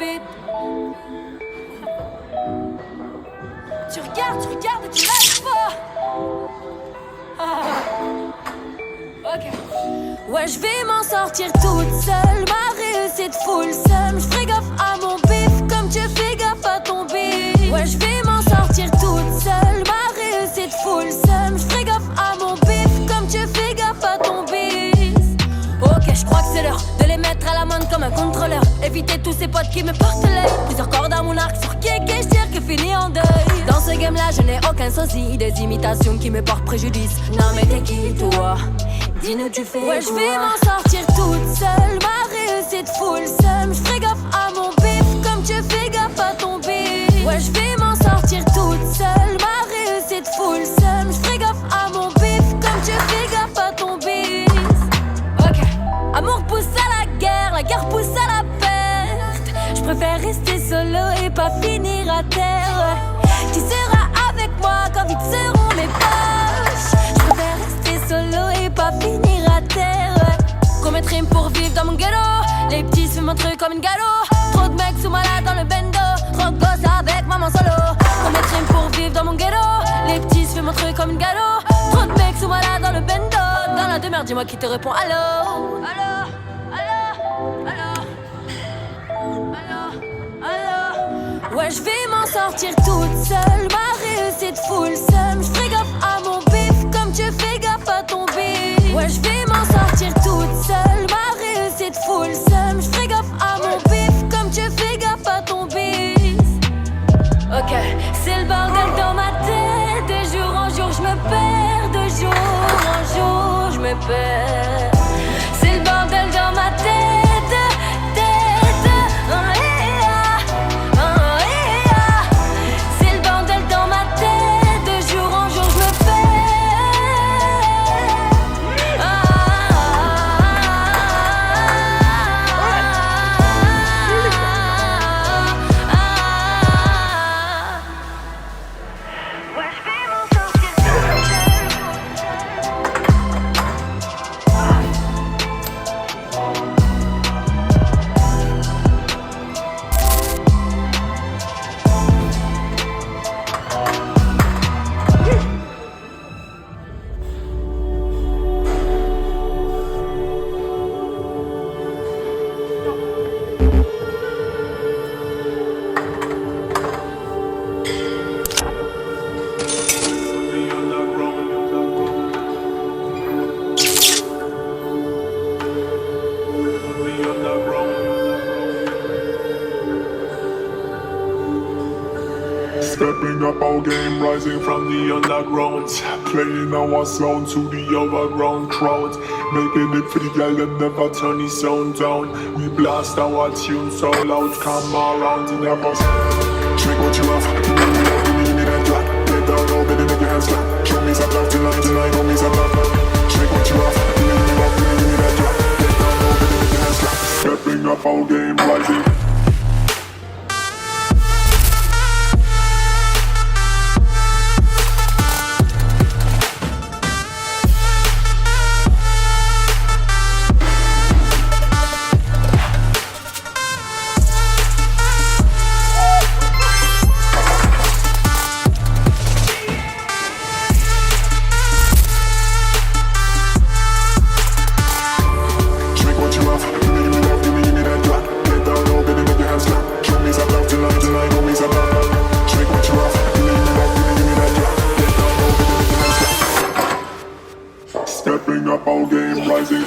beat. Tu regardes et tu lâches pas. Ok. Ouais, je vais m'en sortir toute seule. Ma réussite full seum. Je ferai gaffe à mon bif comme tu fais gaffe à ton bif. Ouais, je vais m'en sortir toute seule. Ma réussite full seum. Je ferai gaffe à mon bif comme tu fais gaffe à ton bif. Ok, je crois que c'est l'heure de les mettre à l'amende comme un contrôleur. Éviter tous ces potes qui me portent l'œil. Plusieurs cordes à mon arc sur qui je tire que fini en deuil. Dans ce game là je n'ai aucun souci. Des imitations qui me portent préjudice. Non mais t'es qui toi? Dis-nous tu fais. Ouais, je vais m'en sortir toute seule. Ma réussite full seum. Je ferai gaffe à mon bif comme tu fais gaffe à ton bif. Ouais, je vais m'en sortir toute seule. Ma réussite full seum. Je ferai gaffe à mon bif comme tu fais gaffe à ton bif. Ok. Amour pousse à la guerre pousse à la perte. Je préfère rester solo et pas finir à terre. Qui sera avec moi quand vides seront mes poches? Je préfère rester solo et pas finir à terre. Combien de rimes pour vivre dans mon ghetto? Les petits se font mon truc comme une galop. Trop de mecs sous malade dans le bendo. Trop de gosses avec maman solo. Combien de rimes pour vivre dans mon ghetto? Les petits se font mon truc comme une galop. Trop de mecs sous malade dans le bendo. Dans la demeure, dis-moi qui te répond allô. Allô, allô, allô, allô, allô. Ouais, je vais m'en sortir toute seule. Ma réussite full seum. Je ferai gaffe à mon bif comme tu fais gaffe à ton bif. Ouais, je vais m'en sortir toute seule. Ma réussite full seum. Je ferai gaffe à mon bif comme tu fais gaffe à ton bif. Ok, c'est le bordel dans ma tête. De jour en jour je me perds. De jour en jour je me perds. C'est le bordel dans ma tête. C'est le bordel dans ma tête. De jour en jour je me Stepping up our game, rising from the underground. Playing our sound to the overground crowd. Making it for the girl that never turn the sound down. We blast our tune so loud, come around in the bus. Shake what you have, you know me love, you need that drop. Get down low, baby, make your hands clap. Show me some love tonight, show me some love. Shake what you have, you know me love, you need that drop. Get down low, baby, make your hands clap. Stepping up our game, rising. Stepping up our game, rising.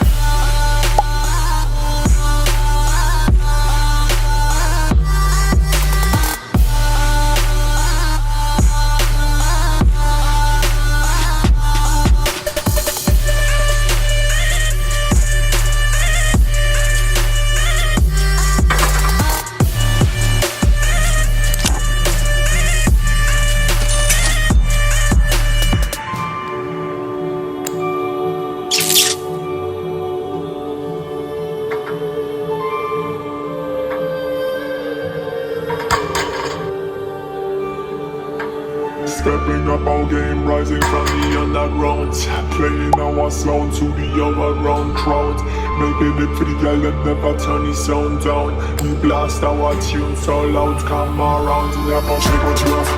Stepping up our game, rising from the underground. Playing our sound to the overground crowd. Making it for the girl that never turn his sound down. We blast our tune so loud, come around and never shake what you have.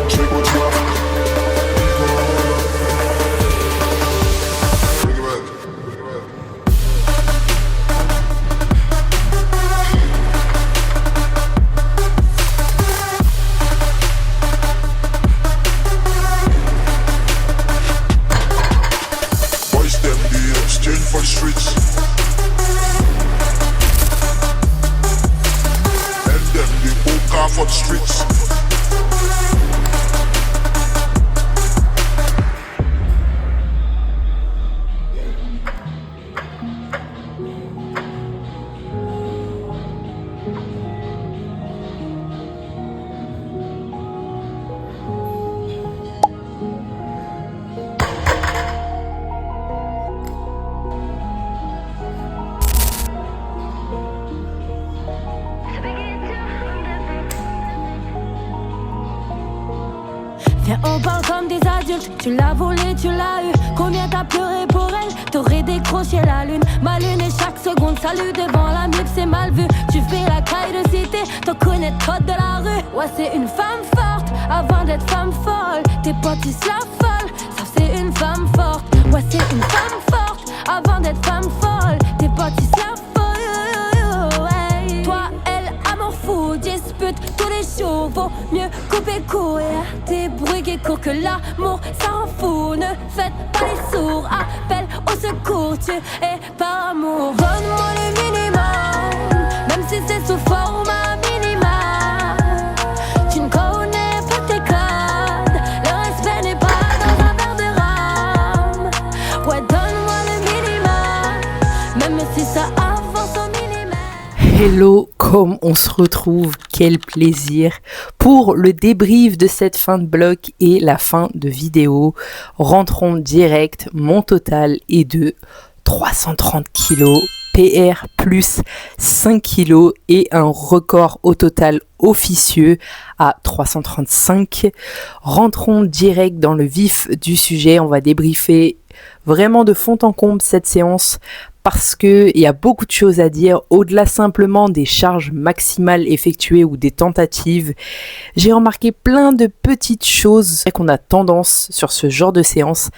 Shake what you have. Bring it back. For the streets, and them they walk off for the streets. Viens, on parle comme des adultes. Tu l'as volé, tu l'as eu. Combien t'as pleuré pour elle? T'aurais décroché la lune. Ma lune et chaque seconde, salut devant la MIP, c'est mal vu. Tu fais la caille de cité, t'en connais code de la rue. Ouais, c'est une femme forte avant d'être femme folle. Tes potes ils se la folle, ça c'est une femme forte. Ouais, c'est une femme forte avant d'être femme folle. Tes potes ils se la folle. Ouais. Toi, elle, amour fou, dispute tous les jours. Vaut mieux couper court et tes bruits qui courent que l'amour, ça rend fou. Ne faites pas les sourds, appelle au secours. Tu es par amour. Donne-moi le minimum, même si c'est sous format minimal. Tu ne connais pas tes codes, le respect n'est pas dans un verre de rame. Ouais, donne-moi le minimum, même si ça avance au millimètre. Hello, comme on se retrouve, quel plaisir pour le débrief de cette fin de bloc et la fin de vidéo. Rentrons direct, mon total est de 330 kg, PR plus 5 kg et un record au total officieux à 335. Rentrons direct dans le vif du sujet, on va débriefer vraiment de fond en comble cette séance parce qu'il y a beaucoup de choses à dire au-delà simplement des charges maximales effectuées ou des tentatives. J'ai remarqué plein de petites choses qu'on a tendance sur ce genre de séance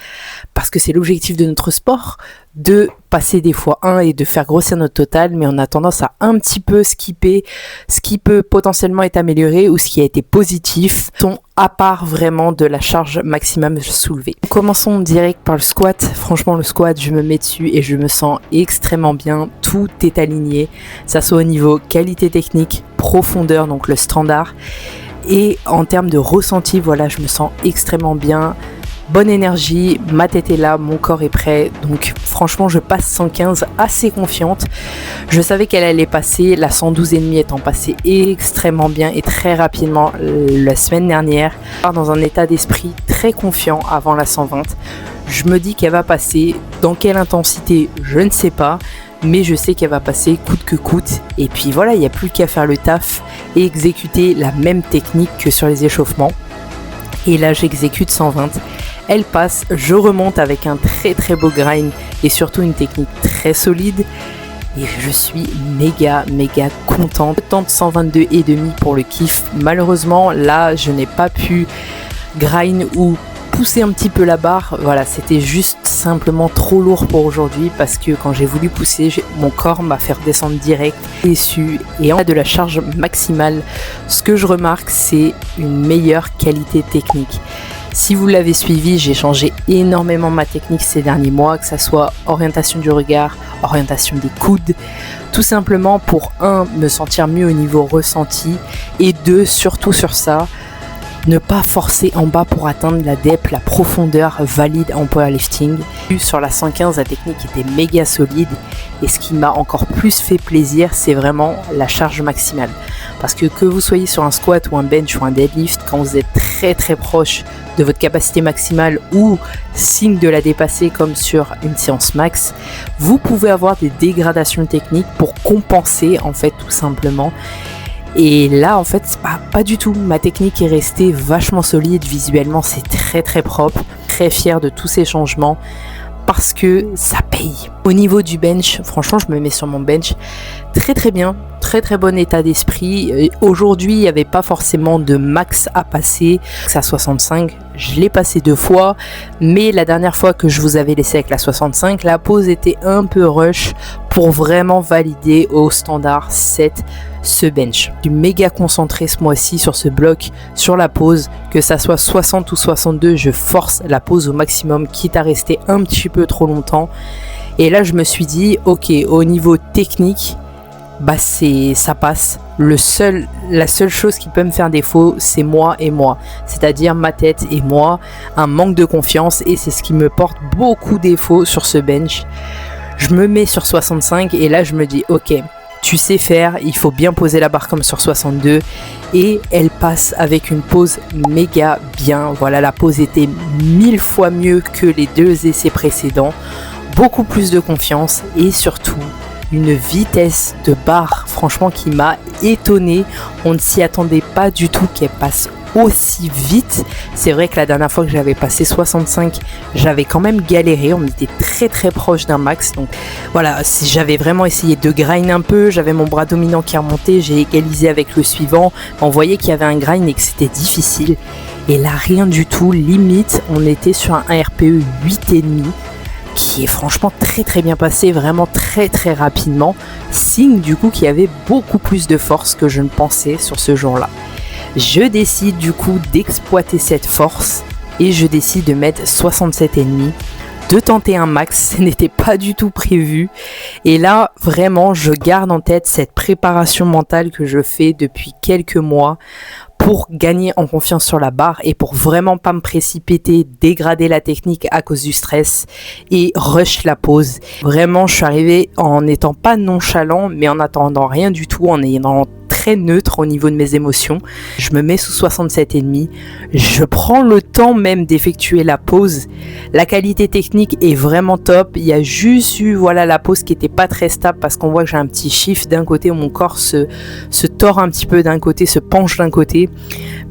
parce que c'est l'objectif de notre sport de passer des fois 1 et de faire grossir notre total, mais on a tendance à un petit peu skipper ce qui peut potentiellement être amélioré ou ce qui a été positif, à part vraiment de la charge maximum soulevée. Commençons direct par le squat. Franchement, le squat, je me mets dessus et je me sens extrêmement bien. Tout est aligné, ça soit au niveau qualité technique, profondeur, donc le standard, et en termes de ressenti, voilà, je me sens extrêmement bien. Bonne énergie, ma tête est là, mon corps est prêt, donc franchement je passe 115 assez confiante. Je savais qu'elle allait passer, la 112,5 étant passée extrêmement bien et très rapidement la semaine dernière. Dans un état d'esprit très confiant avant la 120, je me dis qu'elle va passer, dans quelle intensité je ne sais pas, mais je sais qu'elle va passer coûte que coûte. Et puis voilà, il n'y a plus qu'à faire le taf et exécuter la même technique que sur les échauffements. Et là j'exécute 120. Elle passe, je remonte avec un très très beau grind et surtout une technique très solide et je suis méga contente. Tente 122,5 pour le kiff. Malheureusement là je n'ai pas pu grind ou pousser un petit peu la barre, voilà, c'était juste simplement trop lourd pour aujourd'hui parce que quand j'ai voulu pousser, mon corps m'a fait redescendre direct, déçu. Et en cas de la charge maximale, ce que je remarque c'est une meilleure qualité technique. Si vous l'avez suivi, j'ai changé énormément ma technique ces derniers mois, que ça soit orientation du regard, orientation des coudes, tout simplement pour 1, me sentir mieux au niveau ressenti et 2, surtout sur ça, ne pas forcer en bas pour atteindre la depth, la profondeur valide en powerlifting. Sur la 115, la technique était méga solide et ce qui m'a encore plus fait plaisir, c'est vraiment la charge maximale. Parce que vous soyez sur un squat ou un bench ou un deadlift, quand vous êtes très proche de votre capacité maximale ou signe de la dépasser comme sur une séance max, vous pouvez avoir des dégradations techniques pour compenser en fait tout simplement. Et là en fait pas du tout, ma technique est restée vachement solide, visuellement c'est très propre. très fière de tous ces changements parce que ça paye. Au niveau du bench, franchement, je me mets sur mon bench très très bien, très bon état d'esprit. Aujourd'hui, il n'y avait pas forcément de max à passer. À 65, je l'ai passé 2 fois, mais la dernière fois que je vous avais laissé avec la 65, la pause était un peu rush pour vraiment valider au standard 7 ce bench. Je suis méga concentré ce mois-ci sur ce bloc, sur la pause, que ça soit 60 ou 62, je force la pause au maximum, quitte à rester un petit peu trop longtemps. Et là, je me suis dit, ok, au niveau technique, bah ça passe. La seule chose qui peut me faire défaut, c'est moi et moi. C'est-à-dire ma tête et moi, un manque de confiance, et c'est ce qui me porte beaucoup défaut sur ce bench. Je me mets sur 65 et là, je me dis, ok, tu sais faire, il faut bien poser la barre comme sur 62, et elle passe avec une pause méga bien. Voilà, la pause était 1000 fois mieux que les 2 essais précédents, beaucoup plus de confiance et surtout une vitesse de barre franchement qui m'a étonné. On ne s'y attendait pas du tout qu'elle passe aussi vite. C'est vrai que la dernière fois que j'avais passé 65, j'avais quand même galéré, on était très proche d'un max, donc voilà, j'avais vraiment essayé de grind un peu, j'avais mon bras dominant qui remontait, j'ai égalisé avec le suivant, on voyait qu'il y avait un grind et que c'était difficile, et là rien du tout, limite on était sur un RPE 8,5 qui est franchement très bien passé, vraiment très rapidement, signe du coup qu'il y avait beaucoup plus de force que je ne pensais sur ce jour-là. Je décide du coup d'exploiter cette force et je décide de mettre 67,5, de tenter un max, ce n'était pas du tout prévu. Et là, vraiment, je garde en tête cette préparation mentale que je fais depuis quelques mois pour gagner en confiance sur la barre et pour vraiment pas me précipiter, dégrader la technique à cause du stress et rush la pause. Vraiment, je suis arrivé en n'étant pas nonchalant, mais en attendant rien du tout, en ayant très neutre au niveau de mes émotions. Je me mets sous 67,5. Je prends le temps même d'effectuer la pause. La qualité technique est vraiment top. Il y a juste eu la pause qui était pas très stable parce qu'on voit que j'ai un petit shift d'un côté où mon corps se tord un petit peu d'un côté, se penche d'un côté.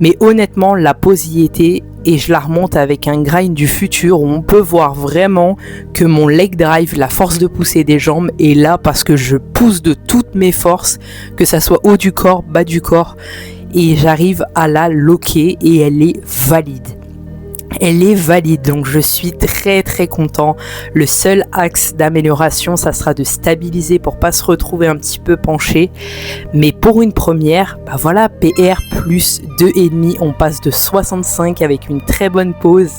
Mais honnêtement, la pause y était et je la remonte avec un grind du futur où on peut voir vraiment que mon leg drive, la force de pousser des jambes, est là parce que je pousse de toutes mes forces, que ça soit haut du corps, bas du corps, et j'arrive à la loquer et elle est valide. Elle est valide, donc je suis très content. Le seul axe d'amélioration, ça sera de stabiliser pour pas se retrouver un petit peu penché. Mais pour une première, PR plus 2,5, on passe de 65 avec une très bonne pause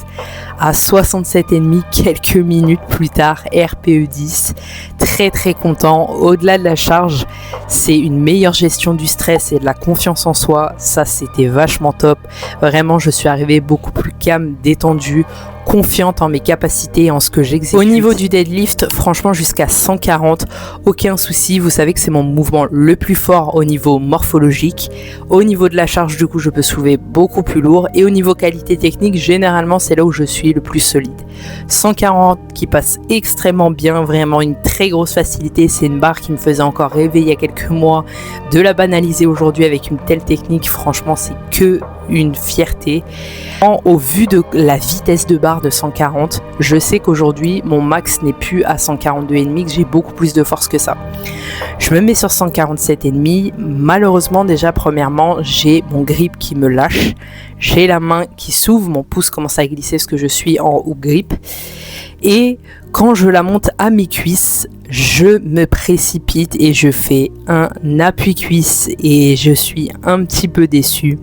à 67,5 quelques minutes plus tard, RPE 10. Très content. Au-delà de la charge, c'est une meilleure gestion du stress et de la confiance en soi. Ça, c'était vachement top. Vraiment, je suis arrivé beaucoup plus calme, détendue, confiante en mes capacités et en ce que j'exécute. Au niveau du deadlift, franchement jusqu'à 140, aucun souci. Vous savez que c'est mon mouvement le plus fort au niveau morphologique. Au niveau de la charge, du coup, je peux soulever beaucoup plus lourd. Et au niveau qualité technique, généralement, c'est là où je suis le plus solide. 140 qui passe extrêmement bien, vraiment une très grosse facilité. C'est une barre qui me faisait encore rêver il y a quelques mois. De la banaliser aujourd'hui avec une telle technique, franchement, c'est que une fierté. Au vu de la vitesse de barre de 140, je sais qu'aujourd'hui mon max n'est plus à 142,5, que j'ai beaucoup plus de force que ça. Je me mets sur 147,5. Malheureusement, déjà premièrement, j'ai mon grip qui me lâche, j'ai la main qui s'ouvre, mon pouce commence à glisser parce que je suis en hook grip, et quand je la monte à mes cuisses, je me précipite et je fais un appui cuisse et je suis un petit peu déçu.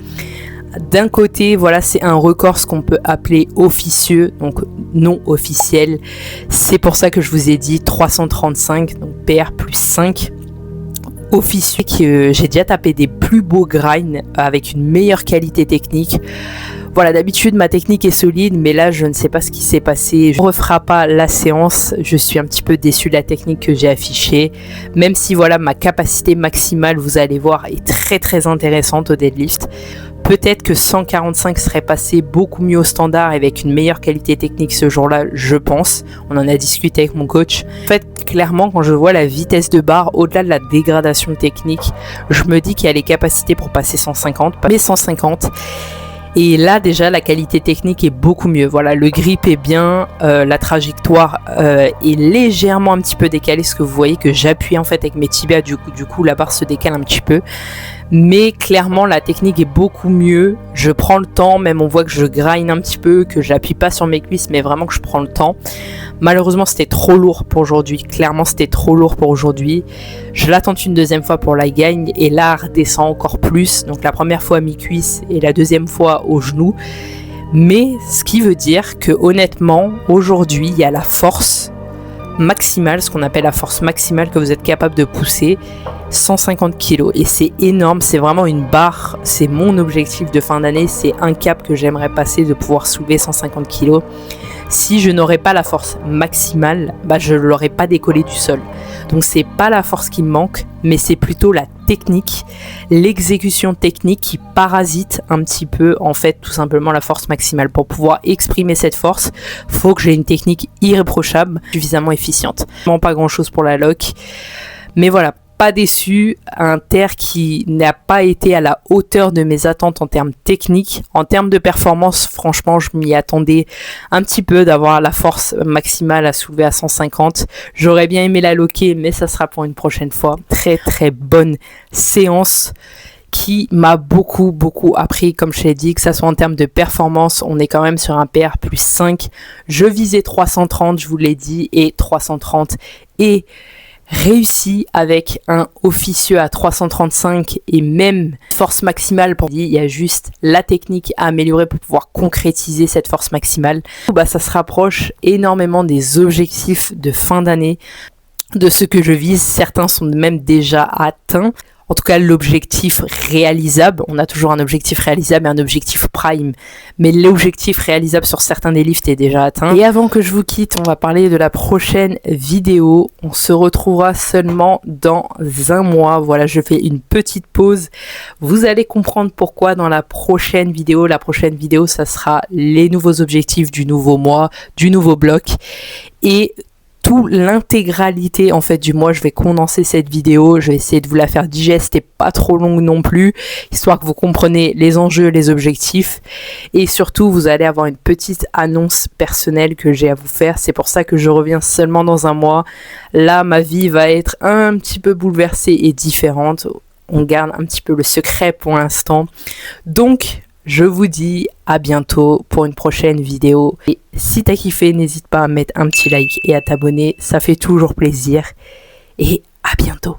D'un côté, c'est un record, ce qu'on peut appeler officieux, donc non officiel. C'est pour ça que je vous ai dit 335, donc PR plus 5. Officieux, que j'ai déjà tapé des plus beaux grinds avec une meilleure qualité technique. D'habitude ma technique est solide, mais là je ne sais pas ce qui s'est passé. Je ne referai pas la séance, je suis un petit peu déçu de la technique que j'ai affichée. Même si ma capacité maximale, vous allez voir, est très intéressante au deadlift. Peut-être que 145 serait passé beaucoup mieux au standard avec une meilleure qualité technique ce jour-là, je pense. On en a discuté avec mon coach. En fait, clairement, quand je vois la vitesse de barre, au-delà de la dégradation technique, je me dis qu'il y a les capacités pour passer 150, mais 150. Et là déjà la qualité technique est beaucoup mieux. Voilà, le grip est bien, la trajectoire est légèrement un petit peu décalée, ce que vous voyez que j'appuie en fait avec mes tibias, du coup la barre se décale un petit peu. Mais clairement la technique est beaucoup mieux, je prends le temps, même on voit que je grind un petit peu, que j'appuie pas sur mes cuisses mais vraiment que je prends le temps. Malheureusement c'était trop lourd pour aujourd'hui, clairement c'était trop lourd pour aujourd'hui. Je l'attends une deuxième fois pour la gagne et là redescend encore plus, donc la première fois à mi-cuisse et la deuxième fois au genou. Mais ce qui veut dire que honnêtement aujourd'hui il y a la force maximale, ce qu'on appelle la force maximale que vous êtes capable de pousser, 150 kg, et c'est énorme, c'est vraiment une barre, c'est mon objectif de fin d'année, c'est un cap que j'aimerais passer, de pouvoir soulever 150 kg. Si je n'aurais pas la force maximale, je ne l'aurais pas décollé du sol. Donc c'est pas la force qui me manque, mais c'est plutôt la technique, l'exécution technique qui parasite un petit peu en fait tout simplement la force maximale. Pour pouvoir exprimer cette force, faut que j'ai une technique irréprochable, suffisamment efficiente. Vraiment pas grand chose pour la lock, mais voilà. Pas déçu, un terre qui n'a pas été à la hauteur de mes attentes en termes techniques. En termes de performance, franchement, je m'y attendais un petit peu d'avoir la force maximale à soulever à 150. J'aurais bien aimé la loquer, mais ça sera pour une prochaine fois. Très très bonne séance qui m'a beaucoup appris, comme je l'ai dit, que ça soit en termes de performance, on est quand même sur un PR plus 5. Je visais 330, je vous l'ai dit, et 330 et réussi avec un officieux à 335 et même force maximale. Il y a juste la technique à améliorer pour pouvoir concrétiser cette force maximale. Ça se rapproche énormément des objectifs de fin d'année, de ce que je vise. Certains sont même déjà atteints. En tout cas, l'objectif réalisable, on a toujours un objectif réalisable et un objectif prime, mais l'objectif réalisable sur certains des lifts est déjà atteint. Et avant que je vous quitte, on va parler de la prochaine vidéo. On se retrouvera seulement dans un mois. Voilà, je fais une petite pause. Vous allez comprendre pourquoi dans la prochaine vidéo. La prochaine vidéo, ça sera les nouveaux objectifs du nouveau mois, du nouveau bloc. Et l'intégralité en fait du mois, je vais condenser cette vidéo, je vais essayer de vous la faire digeste et pas trop longue non plus, histoire que vous compreniez les enjeux, les objectifs, et surtout vous allez avoir une petite annonce personnelle que j'ai à vous faire. C'est pour ça que je reviens seulement dans un mois. Là ma vie va être un petit peu bouleversée et différente, on garde un petit peu le secret pour l'instant, donc je vous dis à bientôt pour une prochaine vidéo. Et si t'as kiffé, n'hésite pas à mettre un petit like et à t'abonner, ça fait toujours plaisir. Et à bientôt.